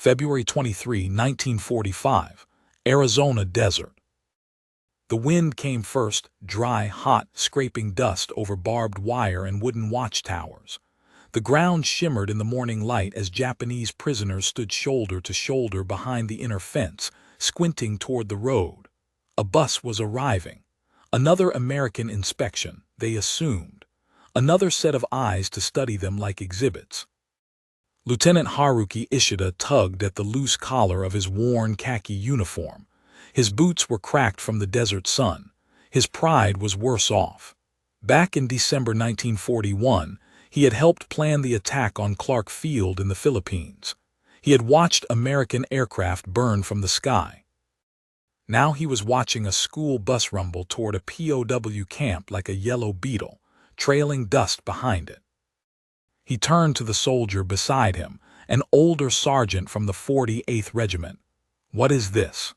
February 23, 1945, Arizona desert. The wind came first, dry, hot, scraping dust over barbed wire and wooden watchtowers. The ground shimmered in the morning light as Japanese prisoners stood shoulder to shoulder behind the inner fence, squinting toward the road. A bus was arriving. Another American inspection, they assumed. Another set of eyes to study them like exhibits. Lieutenant Haruki Ishida tugged at the loose collar of his worn khaki uniform. His boots were cracked from the desert sun. His pride was worse off. Back in December 1941, he had helped plan the attack on Clark Field in the Philippines. He had watched American aircraft burn from the sky. Now he was watching a school bus rumble toward a POW camp like a yellow beetle, trailing dust behind it. He turned to the soldier beside him, an older sergeant from the 48th Regiment. "What is this?"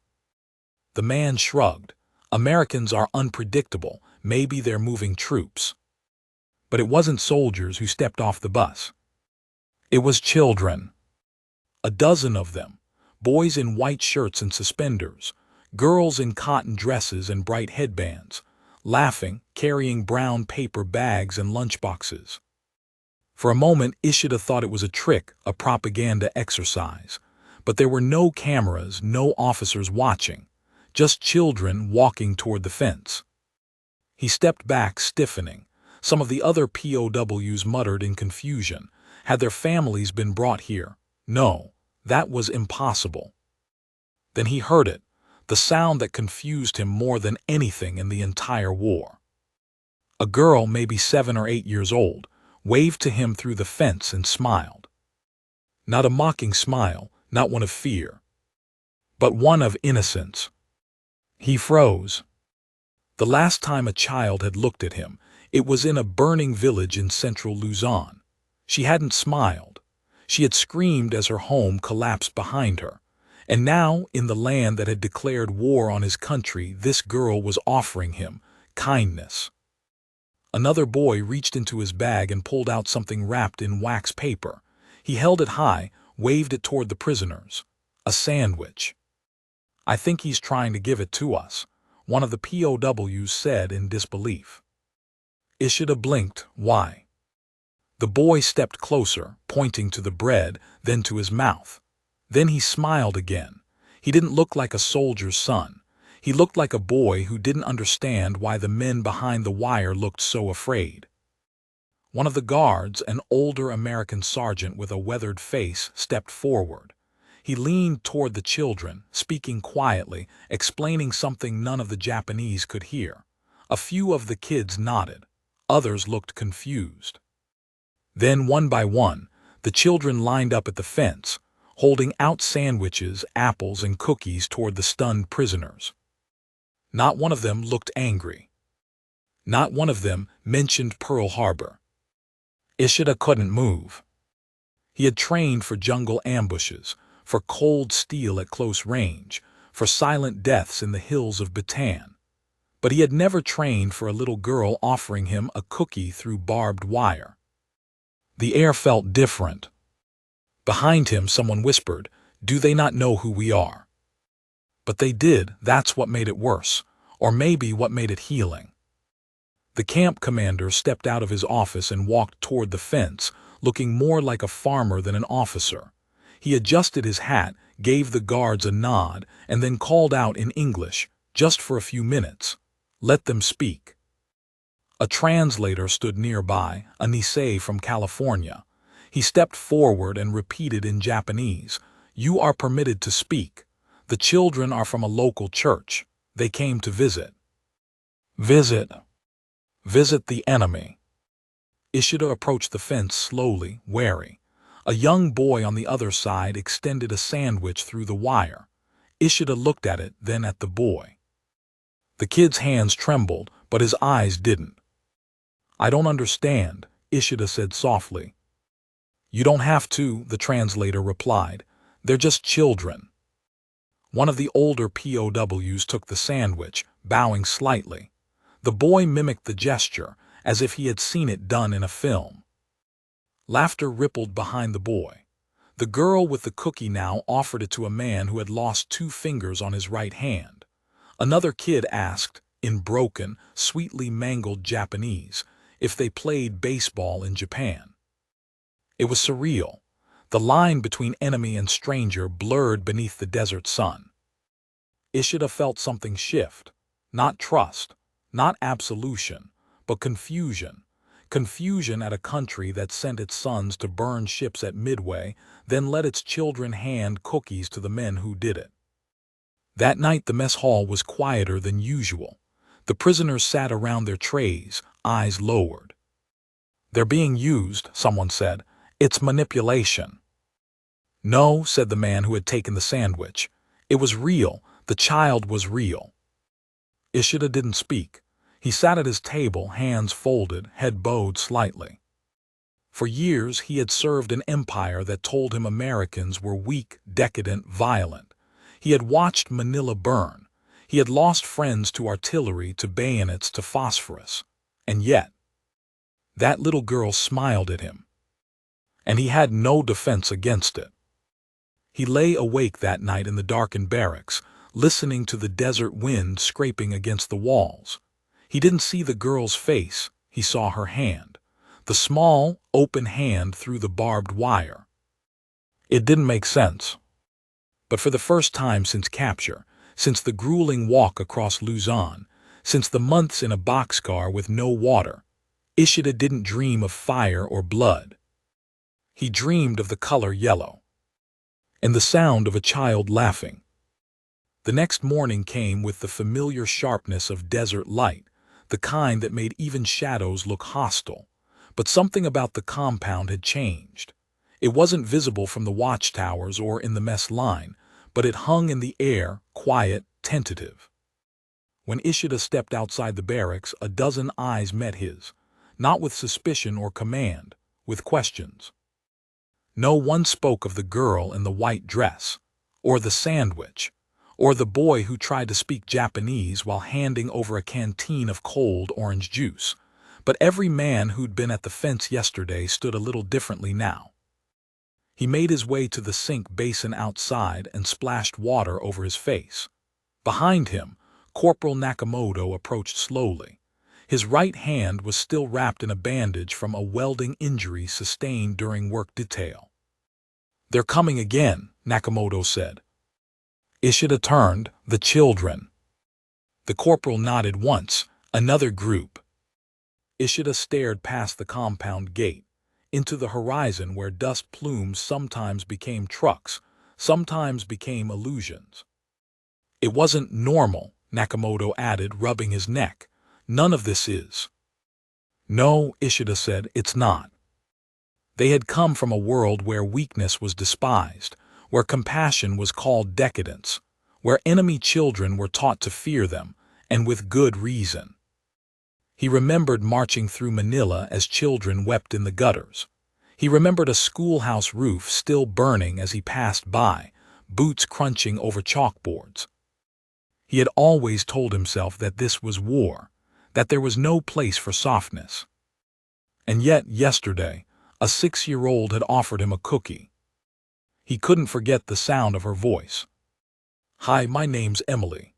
The man shrugged. "Americans are unpredictable. Maybe they're moving troops." But it wasn't soldiers who stepped off the bus. It was children. A dozen of them. Boys in white shirts and suspenders. Girls in cotton dresses and bright headbands. Laughing, carrying brown paper bags and lunchboxes. For a moment, Ishida thought it was a trick, a propaganda exercise. But there were no cameras, no officers watching. Just children walking toward the fence. He stepped back, stiffening. Some of the other POWs muttered in confusion. Had their families been brought here? No, that was impossible. Then he heard it, the sound that confused him more than anything in the entire war. A girl, maybe 7 or 8 years old, waved to him through the fence and smiled. Not a mocking smile, not one of fear, but one of innocence. He froze. The last time a child had looked at him, it was in a burning village in central Luzon. She hadn't smiled. She had screamed as her home collapsed behind her. And now, in the land that had declared war on his country, this girl was offering him kindness. Another boy reached into his bag and pulled out something wrapped in wax paper. He held it high, waved it toward the prisoners. A sandwich. "I think he's trying to give it to us," one of the POWs said in disbelief. Ishida blinked. "Why?" The boy stepped closer, pointing to the bread, then to his mouth. Then he smiled again. He didn't look like a soldier's son. He looked like a boy who didn't understand why the men behind the wire looked so afraid. One of the guards, an older American sergeant with a weathered face, stepped forward. He leaned toward the children, speaking quietly, explaining something none of the Japanese could hear. A few of the kids nodded. Others looked confused. Then, one by one, the children lined up at the fence, holding out sandwiches, apples, and cookies toward the stunned prisoners. Not one of them looked angry. Not one of them mentioned Pearl Harbor. Ishida couldn't move. He had trained for jungle ambushes, for cold steel at close range, for silent deaths in the hills of Bataan. But he had never trained for a little girl offering him a cookie through barbed wire. The air felt different. Behind him, someone whispered, "Do they not know who we are?" But they did. That's what made it worse, or maybe what made it healing. The camp commander stepped out of his office and walked toward the fence, looking more like a farmer than an officer. He adjusted his hat, gave the guards a nod, and then called out in English, just for a few minutes, "Let them speak." A translator stood nearby, a Nisei from California. He stepped forward and repeated in Japanese, "You are permitted to speak. The children are from a local church. They came to visit." Visit. Visit the enemy. Ishida approached the fence slowly, wary. A young boy on the other side extended a sandwich through the wire. Ishida looked at it, then at the boy. The kid's hands trembled, but his eyes didn't. "I don't understand," Ishida said softly. "You don't have to," the translator replied. "They're just children." One of the older POWs took the sandwich, bowing slightly. The boy mimicked the gesture, as if he had seen it done in a film. Laughter rippled behind the boy. The girl with the cookie now offered it to a man who had lost 2 fingers on his right hand. Another kid asked, in broken, sweetly mangled Japanese, if they played baseball in Japan. It was surreal. The line between enemy and stranger blurred beneath the desert sun. Ishida felt something shift. Not trust, not absolution, but confusion. Confusion at a country that sent its sons to burn ships at Midway, then let its children hand cookies to the men who did it. That night the mess hall was quieter than usual. The prisoners sat around their trays, eyes lowered. "They're being used," someone said. "It's manipulation." "No," said the man who had taken the sandwich. "It was real. The child was real." Ishida didn't speak. He sat at his table, hands folded, head bowed slightly. For years he had served an empire that told him Americans were weak, decadent, violent. He had watched Manila burn. He had lost friends to artillery, to bayonets, to phosphorus. And yet, that little girl smiled at him. And he had no defense against it. He lay awake that night in the darkened barracks, listening to the desert wind scraping against the walls. He didn't see the girl's face, he saw her hand. The small, open hand through the barbed wire. It didn't make sense. But for the first time since capture, since the grueling walk across Luzon, since the months in a boxcar with no water, Ishida didn't dream of fire or blood. He dreamed of the color yellow. And the sound of a child laughing. The next morning came with the familiar sharpness of desert light, the kind that made even shadows look hostile. But something about the compound had changed. It wasn't visible from the watchtowers or in the mess line, but it hung in the air, quiet, tentative. When Ishida stepped outside the barracks, a dozen eyes met his, not with suspicion or command, with questions. No one spoke of the girl in the white dress, or the sandwich, or the boy who tried to speak Japanese while handing over a canteen of cold orange juice. But every man who'd been at the fence yesterday stood a little differently now. He made his way to the sink basin outside and splashed water over his face. Behind him, Corporal Nakamoto approached slowly. His right hand was still wrapped in a bandage from a welding injury sustained during work detail. "They're coming again," Nakamoto said. Ishida turned. "The children." The corporal nodded once. "Another group." Ishida stared past the compound gate, into the horizon where dust plumes sometimes became trucks, sometimes became illusions. "It wasn't normal," Nakamoto added, rubbing his neck. "None of this is." "No," Ishida said, "it's not." They had come from a world where weakness was despised, where compassion was called decadence, where enemy children were taught to fear them, and with good reason. He remembered marching through Manila as children wept in the gutters. He remembered a schoolhouse roof still burning as he passed by, boots crunching over chalkboards. He had always told himself that this was war, that there was no place for softness. And yet, yesterday, a 6-year-old had offered him a cookie. He couldn't forget the sound of her voice. "Hi, my name's Emily."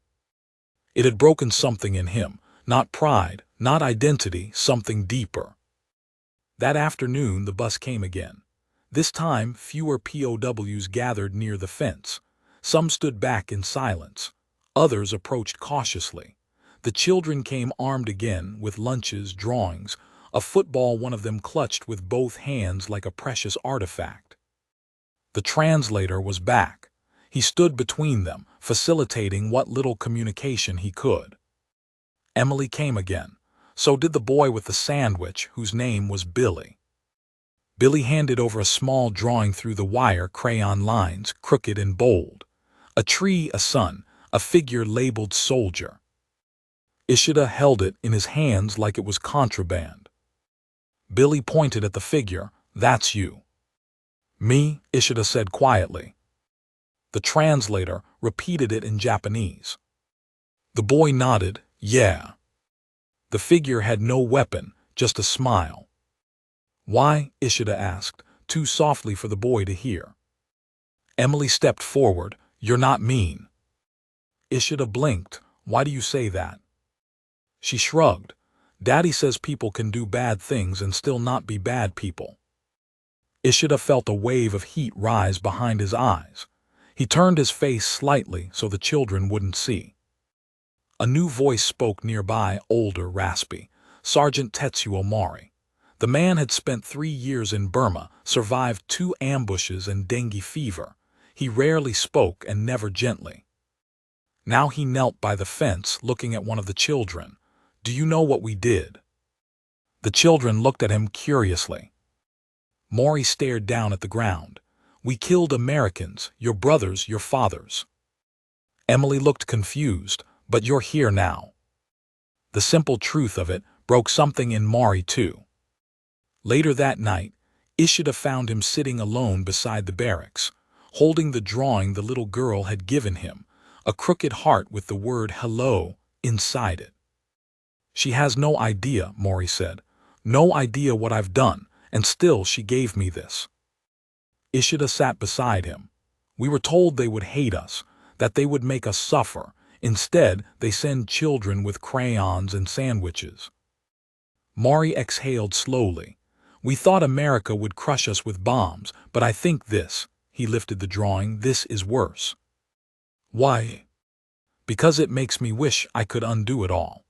It had broken something in him, not pride, not identity, something deeper. That afternoon the bus came again. This time fewer POWs gathered near the fence. Some stood back in silence. Others approached cautiously. The children came armed again, with lunches, drawings, a football one of them clutched with both hands like a precious artifact. The translator was back. He stood between them, facilitating what little communication he could. Emily came again. So did the boy with the sandwich, whose name was Billy. Billy handed over a small drawing through the wire, crayon lines, crooked and bold. A tree, a sun, a figure labeled soldier. Ishida held it in his hands like it was contraband. Billy pointed at the figure. "That's you." "Me," Ishida said quietly. The translator repeated it in Japanese. The boy nodded. "Yeah." The figure had no weapon, just a smile. "Why?" Ishida asked, too softly for the boy to hear. Emily stepped forward. You're not mean. Ishida blinked. Why do you say that? She shrugged. Daddy says people can do bad things and still not be bad people. Ishida felt a wave of heat rise behind his eyes. He turned his face slightly so the children wouldn't see. A new voice spoke nearby, older, raspy. Sergeant Tetsuo Mori. The man had spent 3 years in Burma, survived 2 ambushes and dengue fever. He rarely spoke and never gently. Now he knelt by the fence, looking at one of the children. Do you know what we did? The children looked at him curiously. Mori stared down at the ground. We killed Americans, your brothers, your fathers. Emily looked confused. But you're here now. The simple truth of it broke something in Mori too. Later that night, Ishida found him sitting alone beside the barracks, holding the drawing the little girl had given him, a crooked heart with the word hello inside it. She has no idea, Mori said. No idea what I've done, and still she gave me this. Ishida sat beside him. We were told they would hate us, that they would make us suffer. Instead, they send children with crayons and sandwiches. Mori exhaled slowly. We thought America would crush us with bombs, but I think this, he lifted the drawing, this is worse. Why? Because it makes me wish I could undo it all.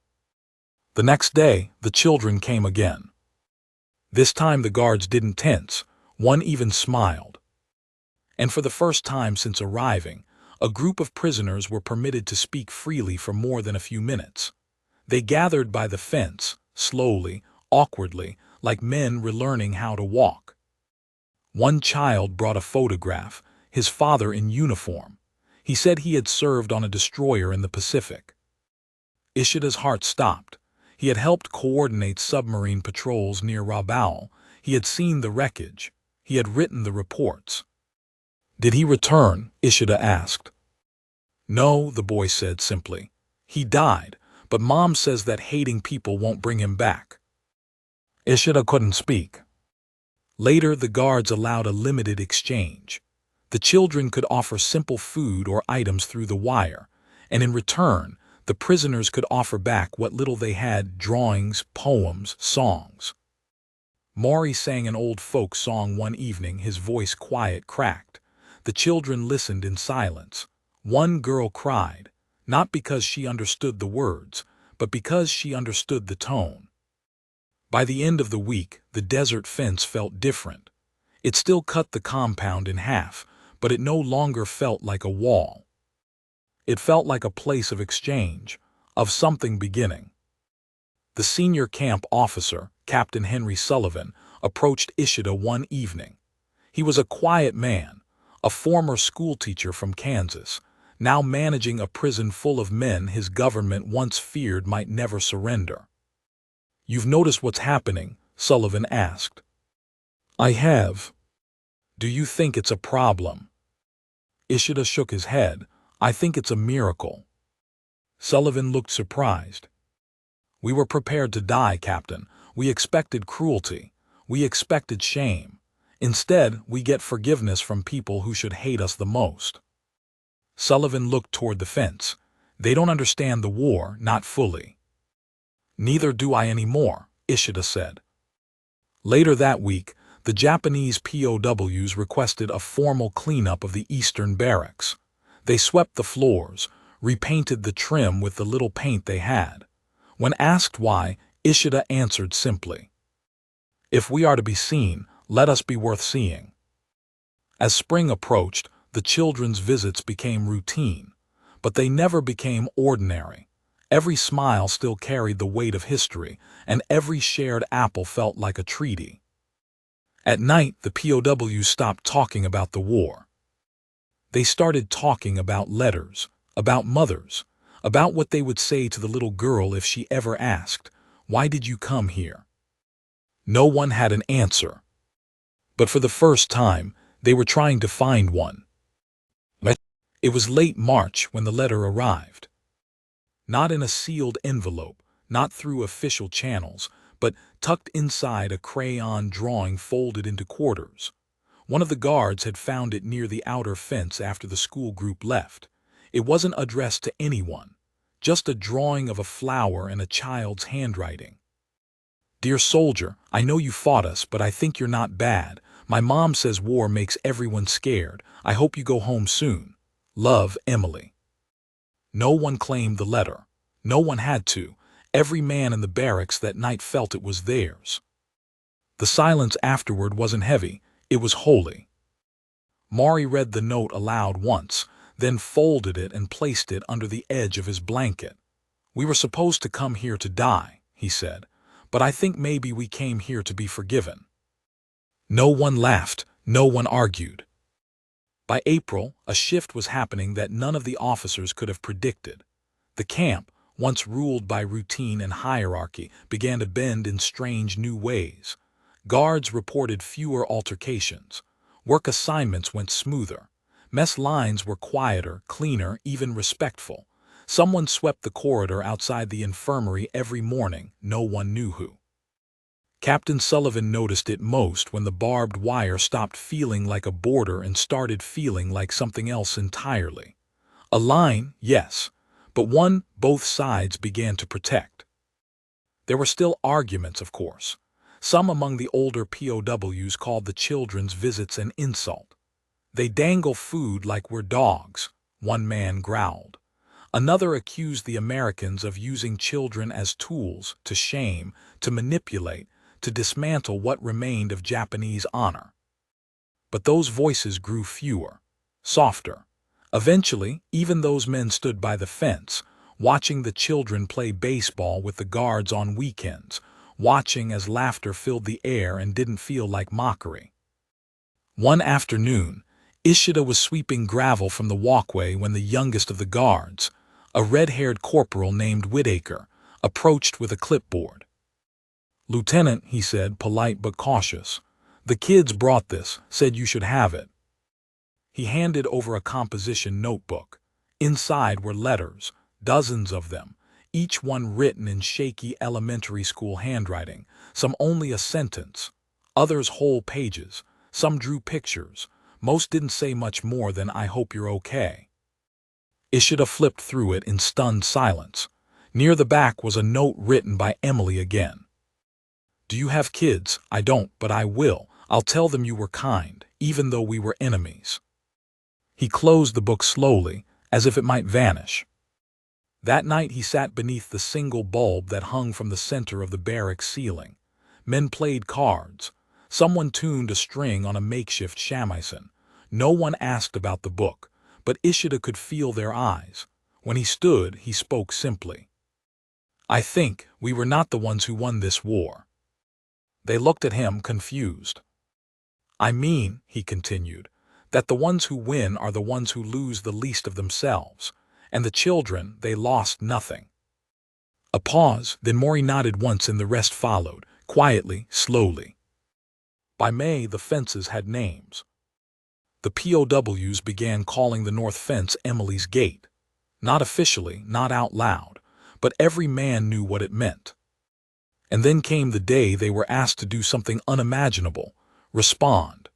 The next day, the children came again. This time the guards didn't tense, one even smiled. And for the first time since arriving, a group of prisoners were permitted to speak freely for more than a few minutes. They gathered by the fence, slowly, awkwardly, like men relearning how to walk. One child brought a photograph, his father in uniform. He said he had served on a destroyer in the Pacific. Ishida's heart stopped. He had helped coordinate submarine patrols near Rabaul. He had seen the wreckage. He had written the reports. Did he return? Ishida asked. No, the boy said simply. He died, but Mom says that hating people won't bring him back. Ishida couldn't speak. Later, the guards allowed a limited exchange. The children could offer simple food or items through the wire, and in return, the prisoners could offer back what little they had, drawings, poems, songs. Mori sang an old folk song one evening, his voice quiet, cracked. The children listened in silence. One girl cried, not because she understood the words, but because she understood the tone. By the end of the week, the desert fence felt different. It still cut the compound in half, but it no longer felt like a wall. It felt like a place of exchange, of something beginning. The senior camp officer, Captain Henry Sullivan, approached Ishida one evening. He was a quiet man, a former schoolteacher from Kansas, now managing a prison full of men his government once feared might never surrender. You've noticed what's happening? Sullivan asked. I have. Do you think it's a problem? Ishida shook his head. I think it's a miracle. Sullivan looked surprised. We were prepared to die, Captain. We expected cruelty. We expected shame. Instead, we get forgiveness from people who should hate us the most. Sullivan looked toward the fence. They don't understand the war, not fully. Neither do I anymore, Ishida said. Later that week, the Japanese POWs requested a formal cleanup of the eastern barracks. They swept the floors, repainted the trim with the little paint they had. When asked why, Ishida answered simply, if we are to be seen, let us be worth seeing. As spring approached, the children's visits became routine, but they never became ordinary. Every smile still carried the weight of history, and every shared apple felt like a treaty. At night, the POWs stopped talking about the war. They started talking about letters, about mothers, about what they would say to the little girl if she ever asked, "Why did you come here?" No one had an answer. But for the first time, they were trying to find one. It was late March when the letter arrived. Not in a sealed envelope, not through official channels, but tucked inside a crayon drawing folded into quarters. One of the guards had found it near the outer fence after the school group left. It wasn't addressed to anyone, just a drawing of a flower in a child's handwriting. "Dear soldier, I know you fought us, but I think you're not bad. My mom says war makes everyone scared. I hope you go home soon. Love, Emily." No one claimed the letter. No one had to. Every man in the barracks that night felt it was theirs. The silence afterward wasn't heavy, it was holy. Maury read the note aloud once, then folded it and placed it under the edge of his blanket. "We were supposed to come here to die," he said, "but I think maybe we came here to be forgiven." No one laughed, no one argued. By April, a shift was happening that none of the officers could have predicted. The camp, once ruled by routine and hierarchy, began to bend in strange new ways. Guards reported fewer altercations. Work assignments went smoother. Mess lines were quieter, cleaner, even respectful. Someone swept the corridor outside the infirmary every morning, no one knew who. Captain Sullivan noticed it most when the barbed wire stopped feeling like a border and started feeling like something else entirely. A line, yes, but one both sides began to protect. There were still arguments, of course. Some among the older POWs called the children's visits an insult. "They dangle food like we're dogs," one man growled. Another accused the Americans of using children as tools to shame, to manipulate, to dismantle what remained of Japanese honor. But those voices grew fewer, softer. Eventually, even those men stood by the fence, watching the children play baseball with the guards on weekends, watching as laughter filled the air and didn't feel like mockery. One afternoon, Ishida was sweeping gravel from the walkway when the youngest of the guards, a red-haired corporal named Whitaker, approached with a clipboard. "Lieutenant," he said, polite but cautious, "the kids brought this, said you should have it." He handed over a composition notebook. Inside were letters, dozens of them, each one written in shaky elementary school handwriting, some only a sentence, others whole pages, some drew pictures, most didn't say much more than "I hope you're okay." Ishida flipped through it in stunned silence. Near the back was a note written by Emily again. "Do you have kids? I don't, but I will. I'll tell them you were kind, even though we were enemies." He closed the book slowly, as if it might vanish. That night he sat beneath the single bulb that hung from the center of the barracks ceiling. Men played cards. Someone tuned a string on a makeshift shamisen. No one asked about the book, but Ishida could feel their eyes. When he stood, he spoke simply. "I think we were not the ones who won this war." They looked at him, confused. "I mean," he continued, "that the ones who win are the ones who lose the least of themselves, and the children, they lost nothing." A pause, then Maury nodded once and the rest followed, quietly, slowly. By May, the fences had names. The POWs began calling the north fence Emily's Gate. Not officially, not out loud, but every man knew what it meant. And then came the day they were asked to do something unimaginable, respond.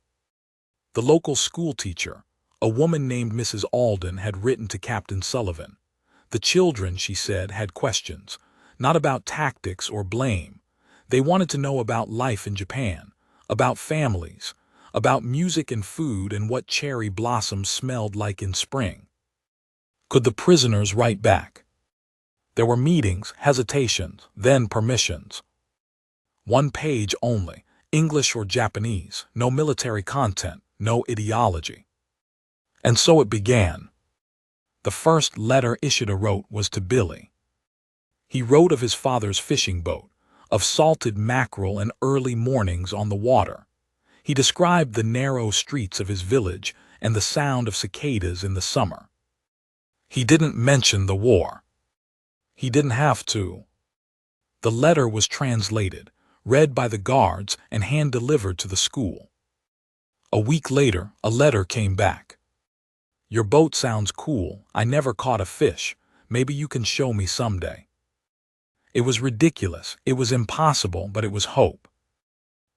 The local schoolteacher, a woman named Mrs. Alden, had written to Captain Sullivan. The children, she said, had questions, not about tactics or blame. They wanted to know about life in Japan, about families, about music and food and what cherry blossoms smelled like in spring. Could the prisoners write back? There were meetings, hesitations, then permissions. 1 page only, English or Japanese, no military content, no ideology. And so it began. The first letter Ishida wrote was to Billy. He wrote of his father's fishing boat, of salted mackerel and early mornings on the water. He described the narrow streets of his village and the sound of cicadas in the summer. He didn't mention the war. He didn't have to. The letter was translated, read by the guards, and hand-delivered to the school. A week later, a letter came back. "Your boat sounds cool. I never caught a fish. Maybe you can show me someday." It was ridiculous, it was impossible, but it was hope.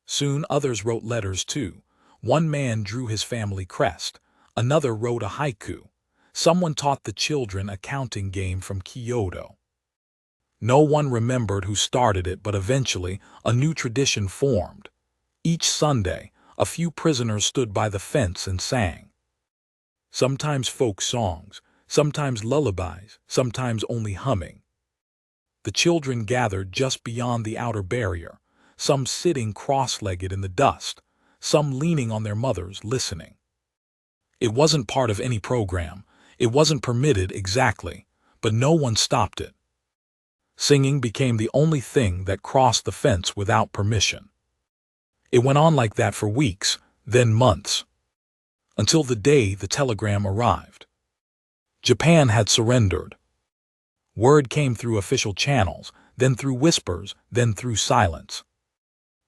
Soon others wrote letters too. One man drew his family crest, another wrote a haiku, someone taught the children a counting game from Kyoto. No one remembered who started it, but eventually a new tradition formed. Each Sunday, a few prisoners stood by the fence and sang. Sometimes folk songs, sometimes lullabies, sometimes only humming. The children gathered just beyond the outer barrier, some sitting cross-legged in the dust, some leaning on their mothers, listening. It wasn't part of any program, it wasn't permitted exactly, but no one stopped it. Singing became the only thing that crossed the fence without permission. It went on like that for weeks, then months, until the day the telegram arrived. Japan had surrendered. Word came through official channels, then through whispers, then through silence.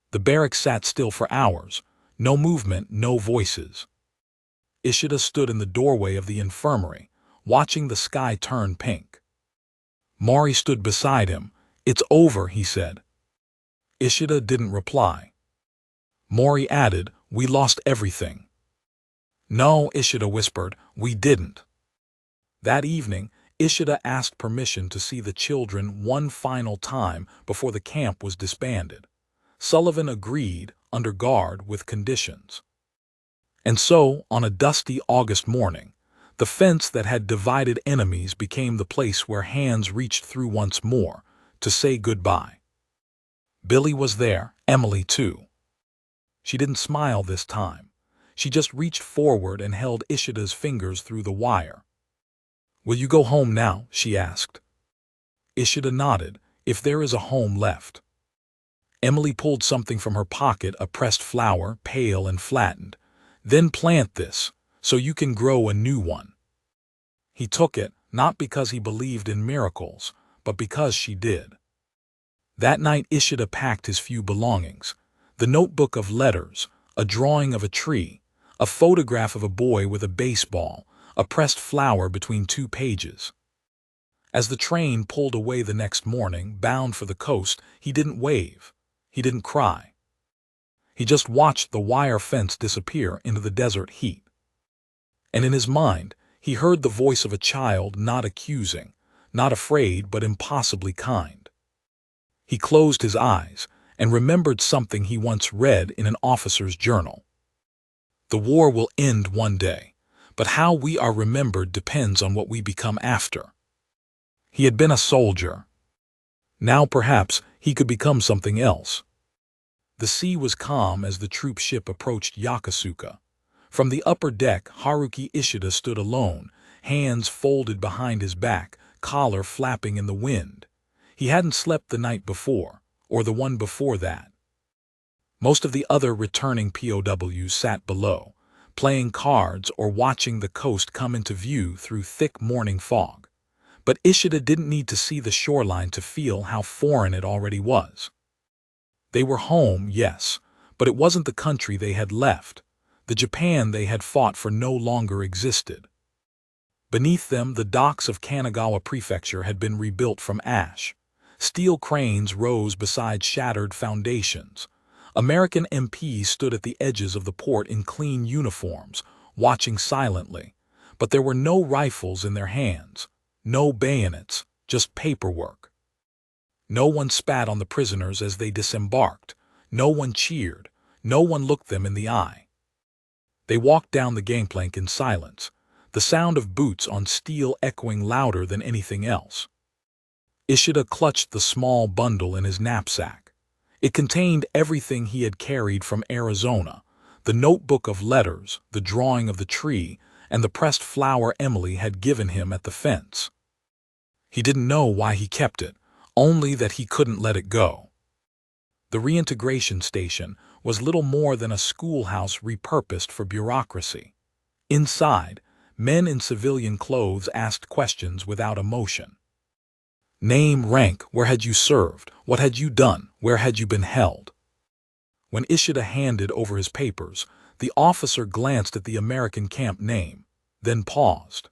The barracks sat still for hours, no movement, no voices. Ishida stood in the doorway of the infirmary, watching the sky turn pink. Mori stood beside him. "It's over," he said. Ishida didn't reply. Mori added, "We lost everything." "No," Ishida whispered, "we didn't." That evening, Ishida asked permission to see the children one final time before the camp was disbanded. Sullivan agreed, under guard, with conditions. And so, on a dusty August morning, the fence that had divided enemies became the place where hands reached through once more to say goodbye. Billy was there, Emily too. She didn't smile this time. She just reached forward and held Ishida's fingers through the wire. "Will you go home now?" she asked. Ishida nodded, "If there is a home left." Emily pulled something from her pocket, a pressed flower, pale and flattened. "Then plant this, so you can grow a new one." He took it, not because he believed in miracles, but because she did. That night Ishida packed his few belongings: the notebook of letters, a drawing of a tree, a photograph of a boy with a baseball, a pressed flower between 2 pages. As the train pulled away the next morning, bound for the coast, he didn't wave. He didn't cry. He just watched the wire fence disappear into the desert heat. And in his mind, he heard the voice of a child, not accusing, not afraid, but impossibly kind. He closed his eyes and remembered something he once read in an officer's journal. The war will end one day, but how we are remembered depends on what we become after. He had been a soldier. Now perhaps he could become something else. The sea was calm as the troop ship approached Yokosuka. From the upper deck, Haruki Ishida stood alone, hands folded behind his back, collar flapping in the wind. He hadn't slept the night before, or the one before that. Most of the other returning POWs sat below, playing cards or watching the coast come into view through thick morning fog. But Ishida didn't need to see the shoreline to feel how foreign it already was. They were home, yes, but it wasn't the country they had left. The Japan they had fought for no longer existed. Beneath them, the docks of Kanagawa Prefecture had been rebuilt from ash. Steel cranes rose beside shattered foundations. American MPs stood at the edges of the port in clean uniforms, watching silently. But there were no rifles in their hands, no bayonets, just paperwork. No one spat on the prisoners as they disembarked. No one cheered. No one looked them in the eye. They walked down the gangplank in silence, the sound of boots on steel echoing louder than anything else. Ishida clutched the small bundle in his knapsack. It contained everything he had carried from Arizona: the notebook of letters, the drawing of the tree, and the pressed flower Emily had given him at the fence. He didn't know why he kept it, only that he couldn't let it go. The reintegration station was little more than a schoolhouse repurposed for bureaucracy. Inside, men in civilian clothes asked questions without emotion. Name, rank, where had you served, what had you done, where had you been held? When Ishida handed over his papers, the officer glanced at the American camp name, then paused.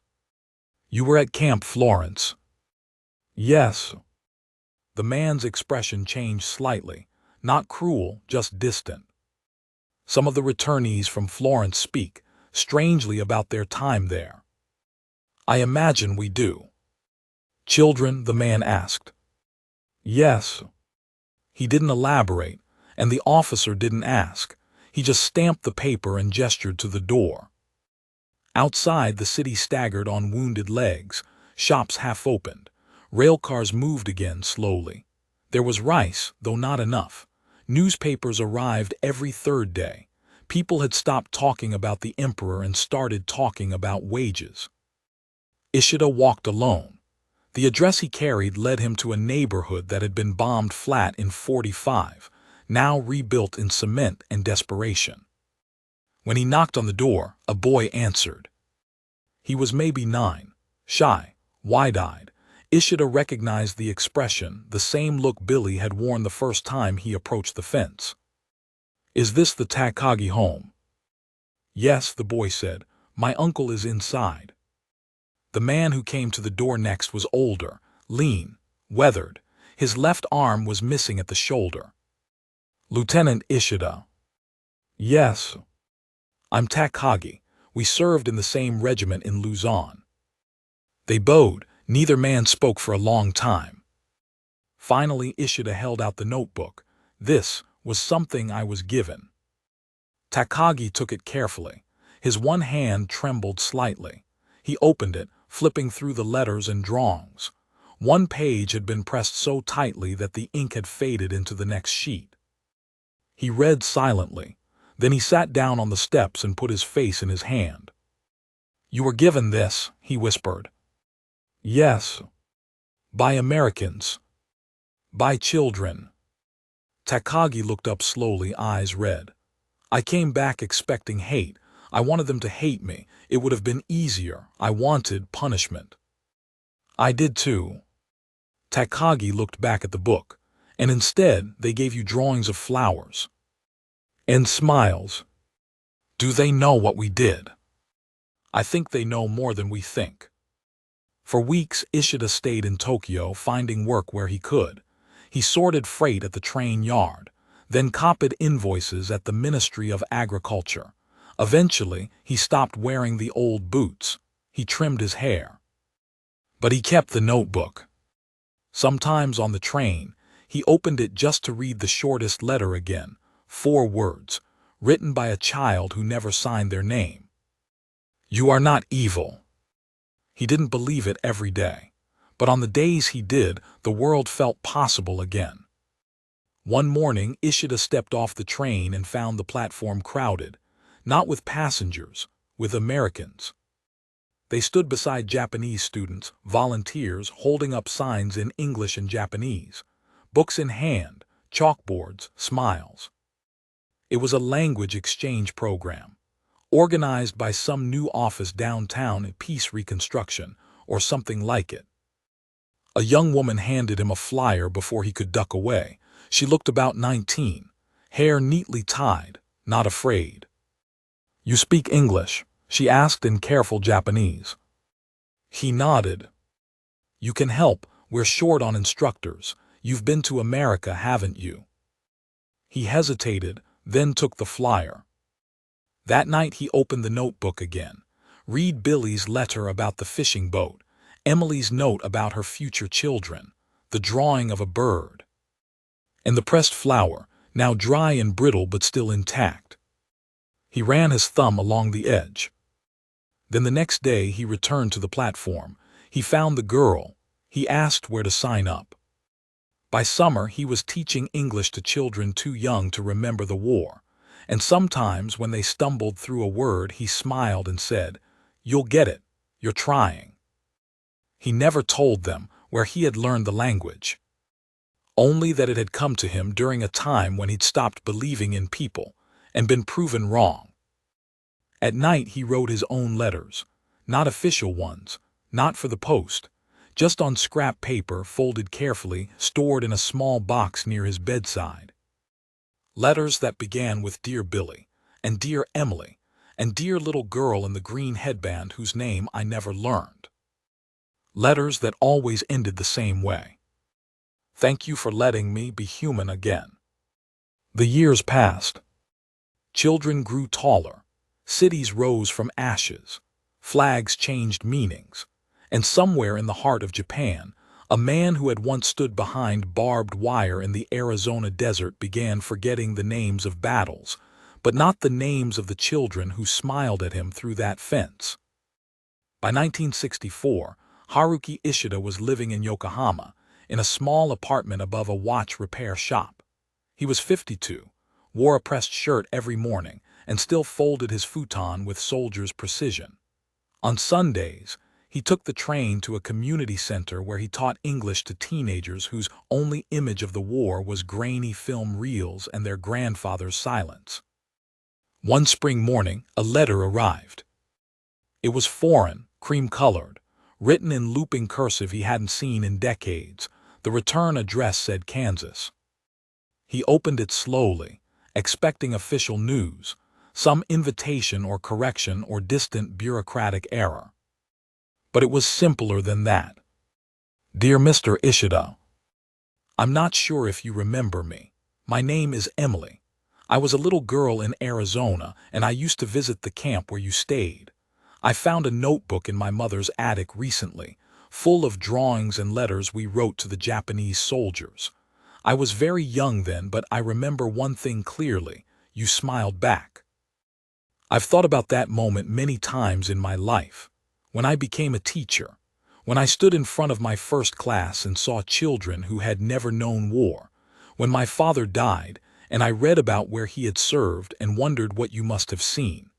"You were at Camp Florence?" "Yes." The man's expression changed slightly, not cruel, just distant. Some of the returnees from Florence speak strangely about their time there. I imagine we do. Children, the man asked. Yes. He didn't elaborate, and the officer didn't ask. He just stamped the paper and gestured to the door. Outside, the city staggered on wounded legs, shops half opened. Railcars moved again slowly. There was rice, though not enough. Newspapers arrived every third day. People had stopped talking about the emperor and started talking about wages. Ishida walked alone. The address he carried led him to a neighborhood that had been bombed flat in '45, now rebuilt in cement and desperation. When he knocked on the door, a boy answered. He was maybe 9, shy, wide-eyed. Ishida recognized the expression, the same look Billy had worn the first time he approached the fence. Is this the Takagi home? Yes, the boy said. My uncle is inside. The man who came to the door next was older, lean, weathered. His left arm was missing at the shoulder. Lieutenant Ishida. Yes. I'm Takagi. We served in the same regiment in Luzon. They bowed. Neither man spoke for a long time. Finally, Ishida held out the notebook. This was something I was given. Takagi took it carefully. His one hand trembled slightly. He opened it, flipping through the letters and drawings. One page had been pressed so tightly that the ink had faded into the next sheet. He read silently. Then he sat down on the steps and put his face in his hand. You were given this, he whispered. Yes. By Americans. By children. Takagi looked up slowly, eyes red. I came back expecting hate. I wanted them to hate me. It would have been easier. I wanted punishment. I did too. Takagi looked back at the book, and instead they gave you drawings of flowers. And smiles. Do they know what we did? I think they know more than we think. For weeks, Ishida stayed in Tokyo, finding work where he could. He sorted freight at the train yard, then copied invoices at the Ministry of Agriculture. Eventually, he stopped wearing the old boots. He trimmed his hair. But he kept the notebook. Sometimes on the train, he opened it just to read the shortest letter again, 4 words, written by a child who never signed their name. You are not evil. He didn't believe it every day, but on the days he did, the world felt possible again. One morning, Ishida stepped off the train and found the platform crowded, not with passengers, with Americans. They stood beside Japanese students, volunteers, holding up signs in English and Japanese, books in hand, chalkboards, smiles. It was a language exchange program, organized by some new office downtown at Peace Reconstruction, or something like it. A young woman handed him a flyer before he could duck away. She looked about 19, hair neatly tied, not afraid. You speak English? She asked in careful Japanese. He nodded. You can help. We're short on instructors. You've been to America, haven't you? He hesitated, then took the flyer. That night he opened the notebook again. Read Billy's letter about the fishing boat, Emily's note about her future children, the drawing of a bird, and the pressed flower, now dry and brittle but still intact. He ran his thumb along the edge. Then the next day he returned to the platform. He found the girl. He asked where to sign up. By summer he was teaching English to children too young to remember the war, and sometimes when they stumbled through a word he smiled and said, You'll get it. You're trying. He never told them where he had learned the language. Only that it had come to him during a time when he'd stopped believing in people and been proven wrong. At night he wrote his own letters, not official ones, not for the post, just on scrap paper folded carefully, stored in a small box near his bedside. Letters that began with Dear Billy, and Dear Emily, and Dear Little Girl in the Green Headband whose name I never learned. Letters that always ended the same way. Thank you for letting me be human again. The years passed. Children grew taller. Cities rose from ashes. Flags changed meanings. And somewhere in the heart of Japan, a man who had once stood behind barbed wire in the Arizona desert began forgetting the names of battles, but not the names of the children who smiled at him through that fence. By 1964, Haruki Ishida was living in Yokohama, in a small apartment above a watch repair shop. He was 52, wore a pressed shirt every morning, and still folded his futon with soldier's precision. On Sundays, he took the train to a community center where he taught English to teenagers whose only image of the war was grainy film reels and their grandfather's silence. One spring morning, a letter arrived. It was foreign, cream-colored, written in looping cursive he hadn't seen in decades. The return address said Kansas. He opened it slowly, expecting official news, some invitation or correction or distant bureaucratic error. But it was simpler than that. Dear Mr. Ishida, I'm not sure if you remember me. My name is Emily. I was a little girl in Arizona, and I used to visit the camp where you stayed. I found a notebook in my mother's attic recently, full of drawings and letters we wrote to the Japanese soldiers. I was very young then, but I remember one thing clearly. You smiled back. I've thought about that moment many times in my life. When I became a teacher, when I stood in front of my first class and saw children who had never known war, when my father died and I read about where he had served and wondered what you must have seen.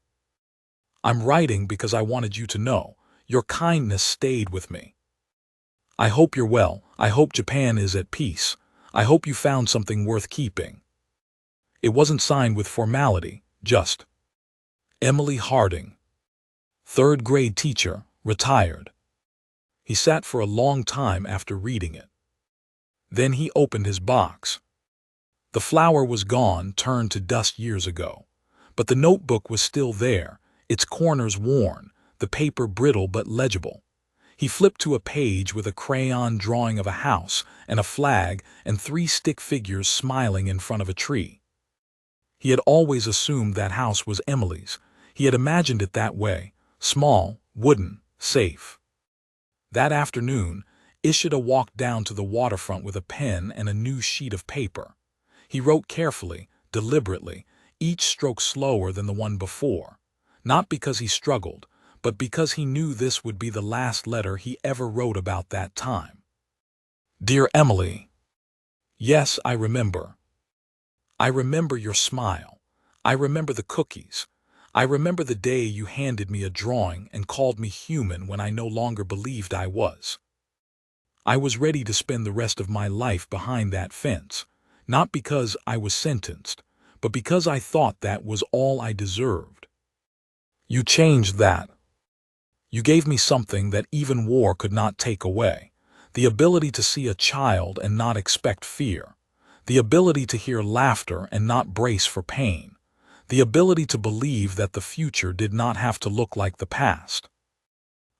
I'm writing because I wanted you to know. Your kindness stayed with me. I hope you're well. I hope Japan is at peace. I hope you found something worth keeping. It wasn't signed with formality, just Emily Harding, 3rd grade teacher, retired. He sat for a long time after reading it. Then he opened his box. The flower was gone, turned to dust years ago. But the notebook was still there, its corners worn, the paper brittle but legible. He flipped to a page with a crayon drawing of a house and a flag and 3 stick figures smiling in front of a tree. He had always assumed that house was Emily's. He had imagined it that way, small, wooden, safe. That afternoon, Ishida walked down to the waterfront with a pen and a new sheet of paper. He wrote carefully, deliberately, each stroke slower than the one before, not because he struggled, but because he knew this would be the last letter he ever wrote about that time. Dear Emily, yes, I remember. I remember your smile. I remember the cookies. I remember the day you handed me a drawing and called me human when I no longer believed I was. I was ready to spend the rest of my life behind that fence, not because I was sentenced, but because I thought that was all I deserved. You changed that. You gave me something that even war could not take away, the ability to see a child and not expect fear, the ability to hear laughter and not brace for pain, the ability to believe that the future did not have to look like the past.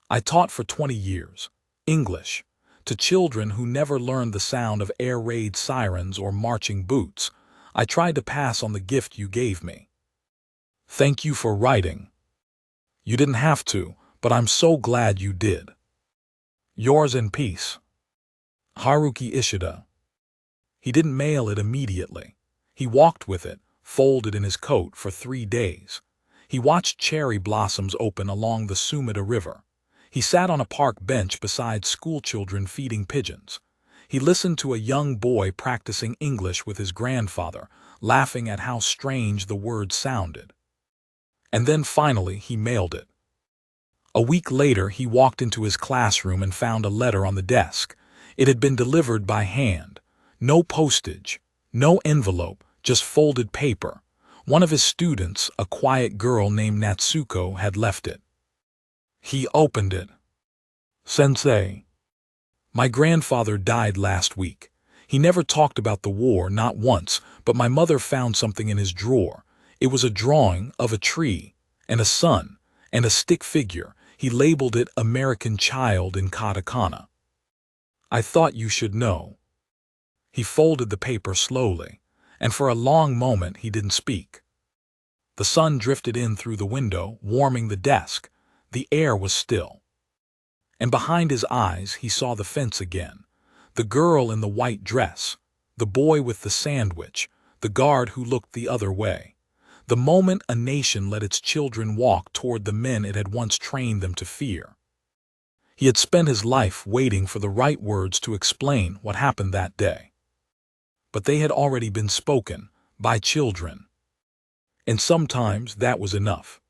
I taught for 20 years, English, to children who never learned the sound of air raid sirens or marching boots. I tried to pass on the gift you gave me. Thank you for writing. You didn't have to, but I'm so glad you did. Yours in peace, Haruki Ishida. He didn't mail it immediately. He walked with it, folded in his coat, for 3 days. He watched cherry blossoms open along the Sumida River. He sat on a park bench beside schoolchildren feeding pigeons. He listened to a young boy practicing English with his grandfather, laughing at how strange the words sounded. And then finally he mailed it. A week later he walked into his classroom and found a letter on the desk. It had been delivered by hand. No postage, no envelope, just folded paper. One of his students, a quiet girl named Natsuko, had left it. He opened it. Sensei, my grandfather died last week. He never talked about the war, not once, but my mother found something in his drawer. It was a drawing of a tree, and a sun, and a stick figure. He labeled it American Child in katakana. I thought you should know. He folded the paper slowly, and for a long moment he didn't speak. The sun drifted in through the window, warming the desk. The air was still. And behind his eyes he saw the fence again. The girl in the white dress, the boy with the sandwich, the guard who looked the other way. The moment a nation let its children walk toward the men it had once trained them to fear. He had spent his life waiting for the right words to explain what happened that day. But they had already been spoken by children. And sometimes that was enough.